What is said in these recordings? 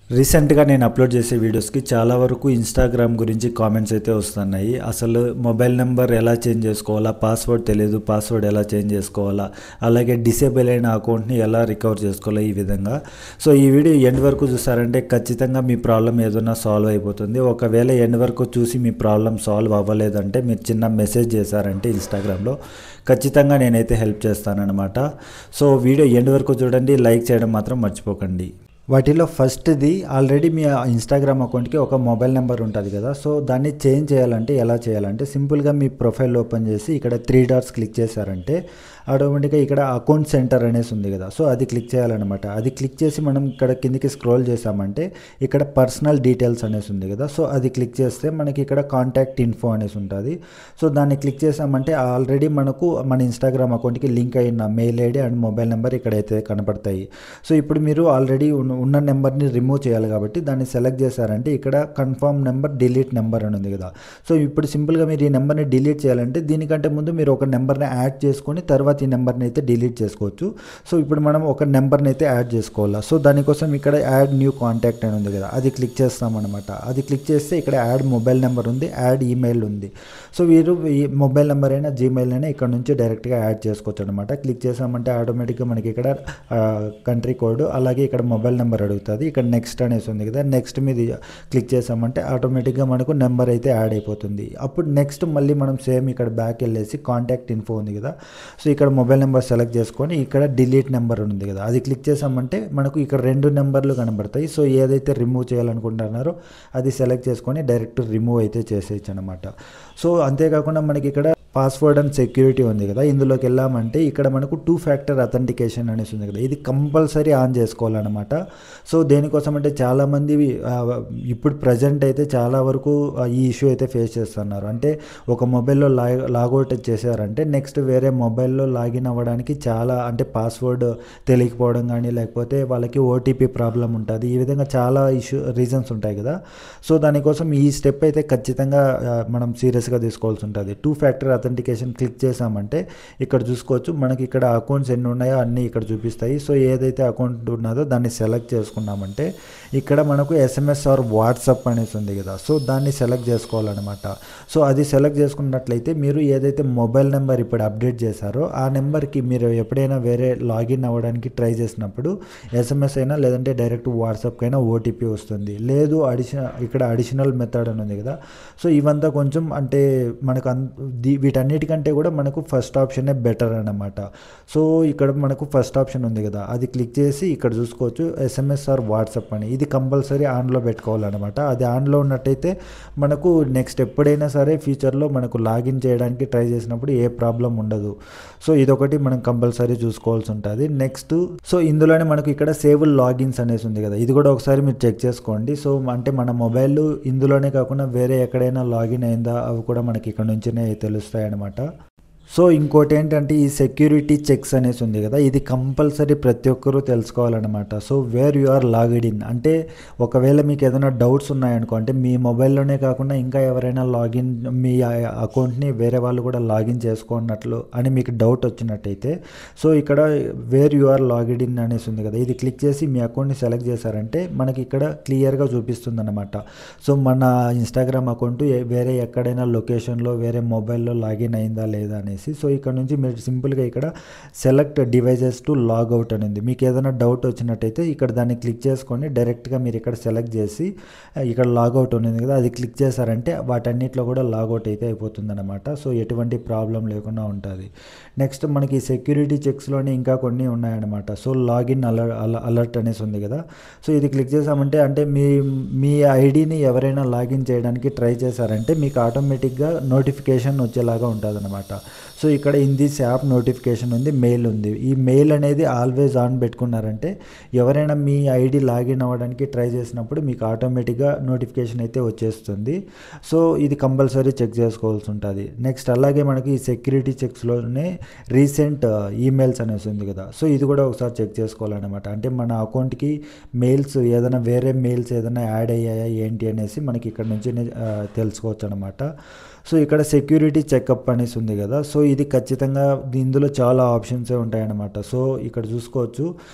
రీసెంట్‌గా నేను అప్‌లోడ్ చేసే వీడియోస్‌కి చాలా వరకు ఇన్‌స్టాగ్రామ్ గురించి కామెంట్స్ అయితే వస్తున్నాయి. అసలు మొబైల్ నంబర్ ఎలా చేంజ్ చేసుకోవాలా? పాస్వర్డ్ తెలీదు. పాస్వర్డ్ ఎలా చేంజ్ చేసుకోవాలా? అలాగే డిసేబుల్ అయిన అకౌంట్‌ని ఎలా రికవర్ చేసుకోవాలా? ఈ విధంగా. సో, ఈ వీడియో ఎండ్ వరకు చూసారంటే ఖచ్చితంగా మీ ప్రాబ్లమ్ ఏదన్నా సాల్వ్ అయిపోతుంది. ఒకవేళ ఎండ్ వరకు చూసి మీ ప్రాబ్లమ్ సాల్వ్ అవ్వలేదంటే మీరు చిన్న మెసేజ్ చేశారంటే ఇన్‌స్టాగ్రామ్‌లో ఖచ్చితంగా నేనైతే హెల్ప్ చేస్తాననమాట. సో, వీడియో ఎండ్ వరకు చూడండి. లైక్ చేయడం మాత్రం మర్చిపోకండి. వాటిలో ఫస్ట్‌ది ఆల్రెడీ మీ ఇన్‌స్టాగ్రామ్ అకౌంట్‌కి ఒక మొబైల్ నెంబర్ ఉంటుంది కదా! సో, దాన్ని చేంజ్ చేయాలంటే ఎలా చేయాలంటే సింపుల్‌గా మీ ప్రొఫైల్ ఓపెన్ చేసి ఇక్కడ 3 డాట్స్ క్లిక్ చేశారంటే ఆటోమేటిక్‌గా ఇక్కడ అకౌంట్ సెంటర్ అనేసి ఉంది కదా! సో, అది క్లిక్ చేయాలనమాట. అది క్లిక్ చేసి మనం ఇక్కడ కిందకి స్క్రోల్ చేసామంటే ఇక్కడ పర్సనల్ డీటెయిల్స్ అనేసి ఉంది కదా! సో, అది క్లిక్ చేస్తే మనకి ఇక్కడ కాంటాక్ట్ ఇన్ఫో అనేసి ఉంటుంది. సో, దాన్ని క్లిక్ చేసామంటే ఆల్రెడీ మనకు మన ఇన్‌స్టాగ్రామ్ అకౌంట్‌కి లింక్ అయిన mail ID and mobile number ఇక్కడైతే కనపడతాయి. సో, ఇప్పుడు మీరు ఆల్రెడీ ఉన్న నెంబర్ని రిమూవ్ చేయాలి కాబట్టి దాన్ని సెలెక్ట్ చేశారంటే ఇక్కడ కన్ఫర్మ్ నెంబర్ డిలీట్ నెంబర్ అని ఉంది కదా! సో, ఇప్పుడు సింపుల్‌గా మీరు ఈ నెంబర్ని డిలీట్ చేయాలంటే దీనికంటే ముందు మీరు ఒక నెంబర్ని యాడ్ చేసుకొని తర్వాత ఈ నెంబర్ని అయితే డిలీట్ చేసుకోవచ్చు. సో, ఇప్పుడు మనం ఒక నెంబర్ని అయితే యాడ్ చేసుకోవాలా. సో, దానికోసం ఇక్కడ యాడ్ న్యూ కాంటాక్ట్ అని ఉంది కదా! అది క్లిక్ చేస్తామన్నమాట. అది క్లిక్ చేస్తే ఇక్కడ యాడ్ మొబైల్ నెంబర్ ఉంది, యాడ్ ఈమెయిల్ ఉంది. సో, వీరు ఈ మొబైల్ నెంబర్ అయినా జీమెయిల్ అయినా ఇక్కడ నుంచి డైరెక్ట్గా యాడ్ చేసుకోవచ్చు అనమాట. క్లిక్ చేసామంటే ఆటోమేటిక్గా మనకి ఇక్కడ కంట్రీ కోడ్ అలాగే ఇక్కడ మొబైల్ నెంబర్ అడుగుతుంది. ఇక్కడ నెక్స్ట్ అనేసి ఉంది కదా! నెక్స్ట్ మీద క్లిక్ చేసామంటే ఆటోమేటిక్గా మనకు నెంబర్ అయితే యాడ్ అయిపోతుంది. అప్పుడు నెక్స్ట్ మళ్ళీ మనం సేమ్ ఇక్కడ బ్యాక్ వెళ్ళేసి కాంటాక్ట్ ఇన్ఫో ఉంది కదా! సో, ఇక్కడ మొబైల్ నెంబర్ సెలెక్ట్ చేసుకొని ఇక్కడ డిలీట్ నెంబర్ ఉంది కదా! అది క్లిక్ చేసామంటే మనకు ఇక్కడ 2 నెంబర్లు కనబడతాయి. సో, ఏదైతే రిమూవ్ చేయాలనుకుంటున్నారో అది సెలెక్ట్ చేసుకొని డైరెక్ట్ రిమూవ్ అయితే చేసేయచ్చు అనమాట. సో, అంతేకాకుండా మనకి ఇక్కడ పాస్వర్డ్ అండ్ సెక్యూరిటీ ఉంది కదా! ఇందులోకి వెళ్ళామంటే ఇక్కడ మనకు 2 ఫ్యాక్టర్ అథెంటికేషన్ అనేసి ఉంది కదా! ఇది కంపల్సరీ ఆన్ చేసుకోవాలన్నమాట. సో, దేనికోసం అంటే చాలామంది ఇప్పుడు ప్రజెంట్ అయితే చాలా వరకు ఈ ఇష్యూ అయితే ఫేస్ చేస్తున్నారు. అంటే ఒక మొబైల్‌లో లాగౌట్ చేశారంటే నెక్స్ట్ వేరే మొబైల్‌లో లాగిన్ అవ్వడానికి చాలా అంటే పాస్వర్డ్ తెలియకపోవడం కానీ లేకపోతే వాళ్ళకి ఓటీపీ ప్రాబ్లమ్ ఉంటుంది. ఈ విధంగా చాలా రీజన్స్ ఉంటాయి కదా! సో, దానికోసం ఈ స్టెప్ అయితే ఖచ్చితంగా మనం సీరియస్‌గా తీసుకోవాల్సి ఉంటుంది. 2 ఫ్యాక్టర్ అథెంటికేషన్ క్లిక్ చేసామంటే ఇక్కడ చూసుకోవచ్చు మనకి ఇక్కడ అకౌంట్స్ ఎన్ని ఉన్నాయో అన్నీ ఇక్కడ చూపిస్తాయి. సో, ఏదైతే అకౌంట్ ఉన్నదో దాన్ని సెలెక్ట్ చేసుకున్నామంటే ఇక్కడ మనకు ఎస్ఎంఎస్ ఆర్ వాట్సాప్ అనేసి ఉంది కదా! సో, దాన్ని సెలెక్ట్ చేసుకోవాలన్నమాట. సో, అది సెలెక్ట్ చేసుకున్నట్లయితే మీరు ఏదైతే మొబైల్ నెంబర్ ఇప్పుడు అప్డేట్ చేశారో ఆ నెంబర్కి మీరు ఎప్పుడైనా వేరే లాగిన్ అవ్వడానికి ట్రై చేసినప్పుడు ఎస్ఎంఎస్ అయినా లేదంటే డైరెక్ట్ వాట్సాప్కైనా ఓటీపీ వస్తుంది. లేదు ఇక్కడ అడిషనల్ మెథడ్ అని ఉంది కదా! సో, ఇవంతా కొంచెం అంటే మనకు వీటన్నిటికంటే కూడా మనకు ఫస్ట్ ఆప్షనే బెటర్ అన్నమాట. సో, ఇక్కడ మనకు ఫస్ట్ ఆప్షన్ ఉంది కదా! అది క్లిక్ చేసి ఇక్కడ చూసుకోవచ్చు ఎస్ఎంఎస్ ఆర్ వాట్సాప్ అని. ఇది కంపల్సరీ ఆన్‌లో పెట్టుకోవాలన్నమాట. అది ఆన్‌లో ఉన్నట్టయితే మనకు నెక్స్ట్ ఎప్పుడైనా సరే ఫ్యూచర్‌లో మనకు లాగిన్ చేయడానికి ట్రై చేసినప్పుడు ఏ ప్రాబ్లం ఉండదు. సో, ఇదొకటి మనం కంపల్సరీ చూసుకోవాల్సి ఉంటుంది. నెక్స్ట్ సో, ఇందులోనే మనకు ఇక్కడ సేవ్ లాగిన్స్ అనేసి ఉంది కదా! ఇది కూడా ఒకసారి మీరు చెక్ చేసుకోండి. సో, అంటే మన మొబైల్ ఇందులోనే కాకుండా వేరే ఎక్కడైనా లాగిన్ అయిందా అవి కూడా మనకి ఇక్కడ నుంచినే తెలుస్తాయన్నమాట. సో, ఇంకోటి ఏంటంటే ఈ సెక్యూరిటీ చెక్స్ అనేసి ఉంది కదా! ఇది కంపల్సరీ ప్రతి ఒక్కరూ తెలుసుకోవాలన్నమాట. So, where you are logged in అంటే ఒకవేళ మీకు ఏదైనా డౌట్స్ ఉన్నాయనుకో అంటే మీ మొబైల్‌లోనే కాకుండా ఇంకా ఎవరైనా లాగిన్ మీ అకౌంట్‌ని వేరే వాళ్ళు కూడా లాగిన్ చేసుకున్నట్లు అని మీకు డౌట్ వచ్చినట్టయితే సో, ఇక్కడ where you are logged in అనేసి ఉంది కదా! ఇది క్లిక్ చేసి మీ అకౌంట్‌ని సెలెక్ట్ చేశారంటే మనకి ఇక్కడ క్లియర్‌గా చూపిస్తుందన్నమాట. సో, మన ఇన్‌స్టాగ్రామ్ అకౌంట్ వేరే ఎక్కడైనా లొకేషన్‌లో వేరే మొబైల్‌లో లాగిన్ అయిందా లేదా అనేసి. సో, ఇక్కడ నుంచి మీరు సింపుల్‌గా ఇక్కడ సెలెక్ట్ డివైజెస్ టు లాగౌట్ అని ఉంది. మీకు ఏదైనా డౌట్ వచ్చినట్టయితే ఇక్కడ దాన్ని క్లిక్ చేసుకొని డైరెక్ట్‌గా మీరు ఇక్కడ సెలెక్ట్ చేసి ఇక్కడ లాగౌట్ ఉంది కదా! అది క్లిక్ చేశారంటే వాటన్నిటిలో కూడా లాగౌట్ అయితే అయిపోతుందన్నమాట. సో, ఎటువంటి ప్రాబ్లం లేకుండా ఉంటుంది. నెక్స్ట్ మనకి సెక్యూరిటీ చెక్స్‌లోనే ఇంకా కొన్ని ఉన్నాయన్నమాట. సో, లాగిన్ అలర్ట్ అనేసి ఉంది కదా! సో, ఇది క్లిక్ చేసామంటే అంటే మీ ఐడీని ఎవరైనా లాగిన్ చేయడానికి ట్రై చేశారంటే మీకు ఆటోమేటిక్‌గా నోటిఫికేషన్ వచ్చేలాగా ఉంటుందన్నమాట. సో, ఇక్కడ ఇన్ దిస్ యాప్ నోటిఫికేషన్ ఉంది, మెయిల్ ఉంది. ఈ మెయిల్ అనేది ఆల్వేస్ ఆన్ పెట్టుకున్నారంటే ఎవరైనా మీ ఐడి లాగిన్ అవ్వడానికి ట్రై చేసినప్పుడు మీకు ఆటోమేటిక్‌గా నోటిఫికేషన్ అయితే వచ్చేస్తుంది. సో, ఇది కంపల్సరీ చెక్ చేసుకోవాల్సి ఉంటుంది. నెక్స్ట్ అలాగే మనకి ఈ సెక్యూరిటీ చెక్స్‌లోనే రీసెంట్ ఈమెయిల్స్ అనేసి ఉంది కదా! సో, ఇది కూడా ఒకసారి చెక్ చేసుకోవాలన్నమాట. అంటే మన అకౌంట్‌కి మెయిల్స్ ఏదైనా వేరే మెయిల్స్ ఏదైనా యాడ్ అయ్యాయా ఏంటి అనేసి మనకి ఇక్కడ నుంచి తెలుసుకోవచ్చు అనమాట. సో, ఇక్కడ సెక్యూరిటీ చెకప్ అనేసి ఉంది కదా! సో, ఇది ఖచ్చితంగా ఇందులో చాలా ఆప్షన్సే ఉంటాయన్నమాట. సో ఇక్కడ చూసుకోవచ్చు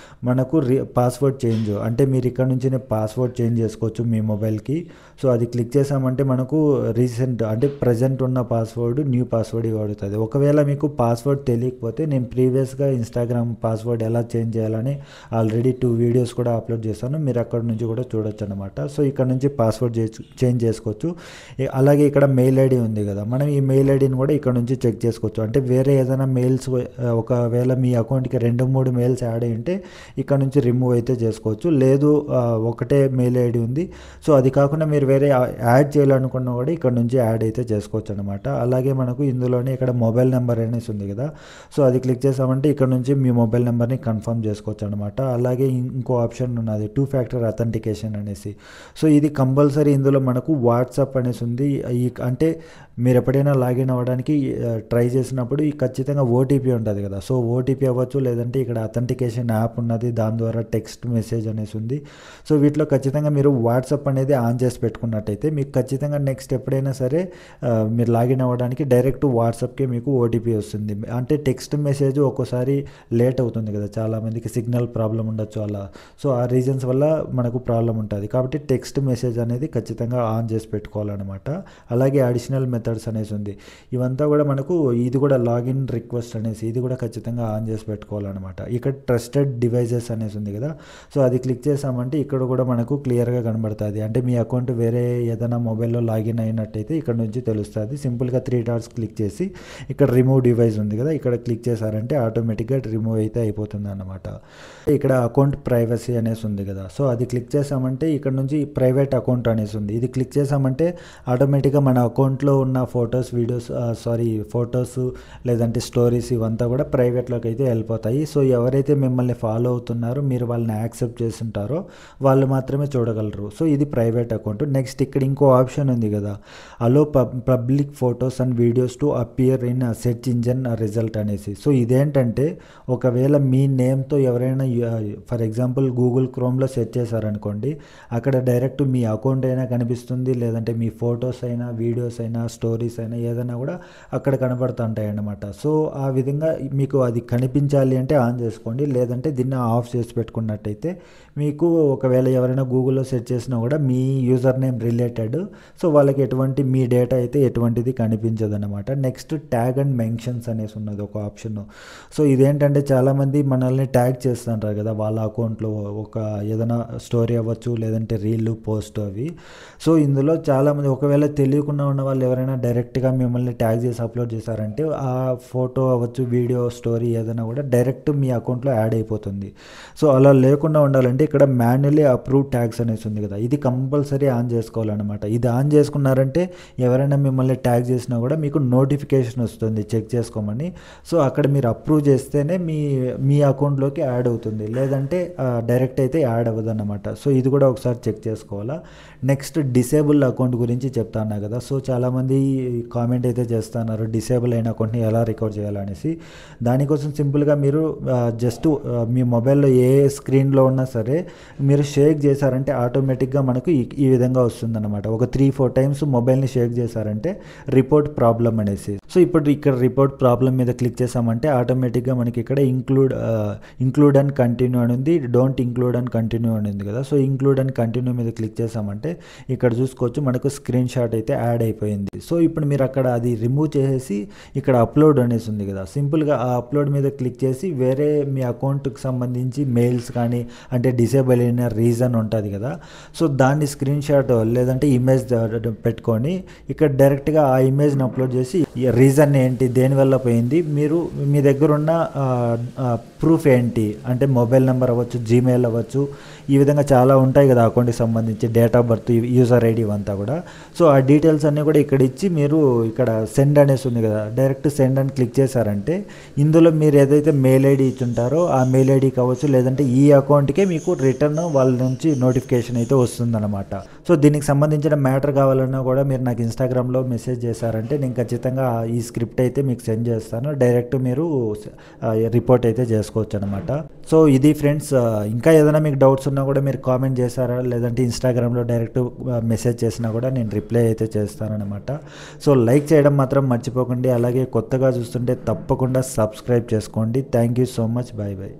మనకు పాస్వర్డ్ చేంజ్ అంటే మీరు ఇక్కడ నుంచినే పాస్వర్డ్ చేంజ్ చేసుకోవచ్చు మీ మొబైల్కి. సో అది క్లిక్ చేసామంటే మనకు రీసెంట్ అంటే ప్రజెంట్ ఉన్న పాస్వర్డ్ న్యూ పాస్వర్డ్ అడుగుతుంది. ఒకవేళ మీకు పాస్వర్డ్ తెలియకపోతే నేను ప్రీవియస్గా ఇన్స్టాగ్రామ్ పాస్వర్డ్ ఎలా చేంజ్ చేయాలని ఆల్రెడీ 2 వీడియోస్ కూడా అప్లోడ్ చేశాను, మీరు అక్కడ నుంచి కూడా చూడొచ్చు అనమాట. సో ఇక్కడ నుంచి పాస్వర్డ్ చేంజ్ చేసుకోవచ్చు. అలాగే ఇక్కడ మెయిల్ ఐడి ఉంది కదా, మనం ఈ మెయిల్ ఐడిని కూడా ఇక్కడ నుంచి చెక్ చేసుకోవచ్చు. అంటే వేరే ఏదైనా మెయిల్స్ ఒకవేళ మీ అకౌంట్కి 2-3 మెయిల్స్ యాడ్ అయి ఉంటే ఇక్కడ నుంచి రిమూవ్ అయితే చేసుకోవచ్చు. లేదు ఒకటే మెయిల్ ఐడి ఉంది, సో అది కాకుండా మీరు వేరే యాడ్ చేయాలనుకున్నా కూడా ఇక్కడ నుంచి యాడ్ అయితే చేసుకోవచ్చు అనమాట. అలాగే మనకు ఇందులోనే ఇక్కడ మొబైల్ నెంబర్ అనేసి ఉంది కదా, సో అది క్లిక్ చేసామంటే ఇక్కడ నుంచి మీ మొబైల్ నెంబర్ని కన్ఫర్మ్ చేసుకోవచ్చు అనమాట. అలాగే ఇంకో ఆప్షన్ ఉన్నది 2 ఫ్యాక్టర్ అథెంటికేషన్ అనేసి. సో ఇది కంపల్సరీ ఇందులో మనకు వాట్సాప్ అనేసి ఉంది. అంటే మీరు ఎప్పుడైనా లాగిన్ అవ్వడానికి ట్రై చేసినప్పుడు ఖచ్చితంగా ఓటీపీ ఉంటుంది కదా, సో ఓటీపీ అవ్వచ్చు, లేదంటే ఇక్కడ అథెంటికేషన్ యాప్ ఉన్నది, దాని ద్వారా టెక్స్ట్ మెసేజ్ అనేసి ఉంది. సో వీటిలో ఖచ్చితంగా మీరు వాట్సాప్ అనేది ఆన్ చేసి పెట్టుకున్నట్టయితే మీకు ఖచ్చితంగా నెక్స్ట్ ఎప్పుడైనా సరే మీరు లాగిన్ అవ్వడానికి డైరెక్ట్ వాట్సాప్కే మీకు ఓటీపీ వస్తుంది. అంటే టెక్స్ట్ మెసేజ్ ఒక్కోసారి లేట్ అవుతుంది కదా, చాలామందికి సిగ్నల్ ప్రాబ్లం ఉండొచ్చు అలా. సో ఆ రీజన్స్ వల్ల మనకు ప్రాబ్లం ఉంటుంది, కాబట్టి టెక్స్ట్ మెసేజ్ అనేది ఖచ్చితంగా ఆన్ చేసి పెట్టుకోవాలన్నమాట. అలాగే అడిషనల్ మెథడ్స్ అనేసి ఉంది, ఇవంతా కూడా మనకు ఇది కూడా లాగిన్ రిక్వెస్ట్ అనేసి ఇది కూడా ఖచ్చితంగా ఆన్ చేసి పెట్టుకోవాలన్నమాట. ఇక్కడ ట్రస్టెడ్ డివైజెస్ అనేసి ఉంది కదా, సో అది క్లిక్ చేసామంటే ఇక్కడ కూడా మనకు క్లియర్గా కనబడుతుంది. అంటే మీ అకౌంట్ వేరే ఏదైనా మొబైల్లో లాగిన్ అయినట్టయితే ఇక్కడ నుంచి తెలుస్తుంది. సింపుల్గా 3 డాట్స్ క్లిక్ చేసి ఇక్కడ రిమూవ్ డివైస్ ఉంది కదా, ఇక్కడ క్లిక్ చేశారంటే ఆటోమేటిక్గా రిమూవ్ అయితే అయిపోతుంది అన్నమాట. ఇక్కడ అకౌంట్ ప్రైవసీ అనేసి ఉంది కదా, సో అది క్లిక్ చేసామంటే ఇక్కడ నుంచి ప్రైవేట్ అకౌంట్ అనేసి ఉంది, ఇది క్లిక్ చేసామంటే ఆటోమేటిక్గా మన అకౌంట్లో ఉన్న ఫొటోస్ ఫొటోస్ లేదంటే స్టోరీస్ ఇవంతా కూడా ప్రైవేట్లోకి అయితే వెళ్ళిపోతాయి. సో ఎవరైతే మిమ్మల్ని ఫాలో అవుతున్నారో మీరు వాళ్ళని యాక్సెప్ట్ చేస్తుంటారో వాళ్ళు మాత్రమే చూడగలరు. సో ఇది ప్రైవేట్ అకౌంట్. నెక్స్ట్ ఇక్కడ ఇంకో ఆప్షన్ ఉంది కదా, allow public photos and videos to appear in search engine result అనేసి. సో ఇదేంటంటే ఒకవేళ మీ నేమ్తో ఎవరైనా ఫర్ ఎగ్జాంపుల్ గూగుల్ క్రోమ్లో సెర్చ్ చేశారనుకోండి, అక్కడ డైరెక్ట్ మీ అకౌంట్ అయినా కనిపిస్తుంది, లేదంటే మీ ఫొటోస్ అయినా వీడియోస్ అయినా స్టోరీస్ అయినా ఏదైనా కూడా అక్కడ కనబడుతుంటాయి అన్నమాట. సో ఆ విధంగా మీకు అది కనిపించాలి అంటే ఆన్ చేసుకోండి, లేదంటే దీన్ని ఆఫ్ చేసి పెట్టుకున్నట్టయితే మీకు ఒకవేళ ఎవరైనా గూగుల్లో సెర్చ్ చేసినా కూడా మీ యూజర్ నేమ్ రిలేటెడ్, సో వాళ్ళకి ఎటువంటి మీ డేటా అయితే ఎటువంటిది కనిపించదు అనమాట. నెక్స్ట్ ట్యాగ్ అండ్ మెన్షన్స్ అనేసి ఉన్నది ఒక ఆప్షన్. సో ఇదేంటంటే చాలామంది మనల్ని ట్యాగ్ చేస్తుంటారు కదా వాళ్ళ అకౌంట్లో, ఒక ఏదైనా స్టోరీ అవ్వచ్చు, లేదంటే రీల్ పోస్ట్ అవి. సో ఇందులో చాలామంది ఒకవేళ తెలియకుండా ఉన్న వాళ్ళు ఎవరైనా డైరెక్ట్గా మిమ్మల్ని ట్యాగ్ చేసి అప్లోడ్ చేశారంటే ఆ ఫోటో అవ్వచ్చు, వీడియో, స్టోరీ ఏదైనా కూడా డైరెక్ట్ మీ అకౌంట్లో యాడ్ అయిపోతుంది. సో అలా లేకుండా ఉండాలంటే ఇక్కడ మాన్యువల్లీ అప్రూవ్ ట్యాగ్స్ అనేసి ఉంది కదా, ఇది కంపల్సరీ ఆన్ చేసుకోవాలన్నమాట. ఇది ఆన్ చేసుకున్నారంటే ఎవరైనా మిమ్మల్ని ట్యాగ్ చేసినా కూడా మీకు నోటిఫికేషన్ వస్తుంది చెక్ చేసుకోమని. సో అక్కడ మీరు అప్రూవ్ చేస్తేనే మీ అకౌంట్లోకి యాడ్ అవుతుంది, లేదంటే డైరెక్ట్ అయితే యాడ్ అవ్వదు అన్నమాట. సో ఇది కూడా ఒకసారి చెక్ చేసుకోవాలా. నెక్స్ట్ డిసేబుల్ అకౌంట్ గురించి చెప్తాను కదా, సో చాలామంది కామెంట్ అయితే చేస్తున్నారు డిసేబుల్ అయిన అకౌంట్ని ఎలా రికవర్ చేయాలనేసి. దానికోసం సింపుల్గా మీరు జస్ట్ మీ మొబైల్లో ఏ స్క్రీన్లో ఉన్నా సరే మీరు షేక్ చేశారంటే ఆటోమేటిక్గా మనకు ఈ విధంగా వస్తుందన్నమాట. ఒక 3-4 టైమ్స్ మొబైల్ని షేక్ చేశారంటే రిపోర్ట్ ప్రాబ్లం అనేసి. సో ఇప్పుడు ఇక్కడ రిపోర్ట్ ప్రాబ్లం మీద క్లిక్ చేసామంటే ఆటోమేటిక్గా మనకి ఇక్కడ ఇంక్లూడ్ అండ్ కంటిన్యూ అని ఉంది, డోంట్ ఇంక్లూడ్ అండ్ కంటిన్యూ అని ఉంది కదా. సో ఇంక్లూడ్ అండ్ కంటిన్యూ మీద క్లిక్ చేసామంటే ఇక్కడ చూసుకోవచ్చు మనకు స్క్రీన్ షాట్ అయితే యాడ్ అయిపోయింది. సో ఇప్పుడు మీరు అక్కడ అది రిమూవ్ చేసేసి ఇక్కడ అప్లోడ్ అనేసి ఉంది కదా, సింపుల్గా ఆ అప్లోడ్ మీద క్లిక్ చేసి వేరే మీ అకౌంట్కి సంబంధించి మెయిల్స్ కానీ అంటే డిసేబుల్ అయిన రీజన్ ఉంటుంది కదా, సో దాన్ని స్క్రీన్ షాట్ లేదంటే ఇమేజ్ పెట్టుకొని ఇక్కడ డైరెక్ట్గా ఆ ఇమేజ్ని అప్లోడ్ చేసి రీజన్ ఏంటి, దేనివల్ల పోయింది, మీరు మీ దగ్గర ఉన్న ప్రూఫ్ ఏంటి అంటే మొబైల్ నెంబర్ అవ్వచ్చు, జీమెయిల్ అవ్వచ్చు, ఈ విధంగా చాలా ఉంటాయి కదా అకౌంట్కి సంబంధించి, date of birth, user ID ఇవంతా కూడా. సో ఆ డీటెయిల్స్ అన్నీ కూడా ఇక్కడ ఇచ్చి మీరు ఇక్కడ సెండ్ అనేసి ఉంది కదా, డైరెక్ట్ సెండ్ అని క్లిక్ చేశారంటే ఇందులో మీరు ఏదైతే మెయిల్ ఐడి ఇచ్చుంటారో ఆ మెయిల్ ఐడి కావచ్చు, లేదంటే ఈ అకౌంట్కే మీకు రిటర్న్ వాళ్ళ నుంచి నోటిఫికేషన్ అయితే వస్తుందన్నమాట. సో దీనికి సంబంధించిన మ్యాటర్ కావాలన్నా కూడా మీరు నాకు ఇన్స్టాగ్రామ్లో మెసేజ్ చేశారంటే నేను ఖచ్చితంగా ఈ స్క్రిప్ట్ అయితే మీకు సెండ్ చేస్తాను, డైరెక్ట్ మీరు రిపోర్ట్ అయితే చేసుకోవచ్చు అనమాట. సో ఇది ఫ్రెండ్స్, ఇంకా ఏదైనా మీకు డౌట్స్ ఉన్నా కూడా మీరు కామెంట్ చేశారా, లేదంటే ఇన్స్టాగ్రామ్లో డైరెక్ట్ మెసేజ్ చేసినా కూడా నేను రిప్లై అయితే చేస్తానన్నమాట. సో లైక్ చేయడం మాత్రం మర్చిపోకండి, అలాగే అలాగే కొత్తగా చూస్తుంటే తప్పకుండా సబ్స్క్రైబ్ చేసుకోండి. Thank you so much. Bye bye.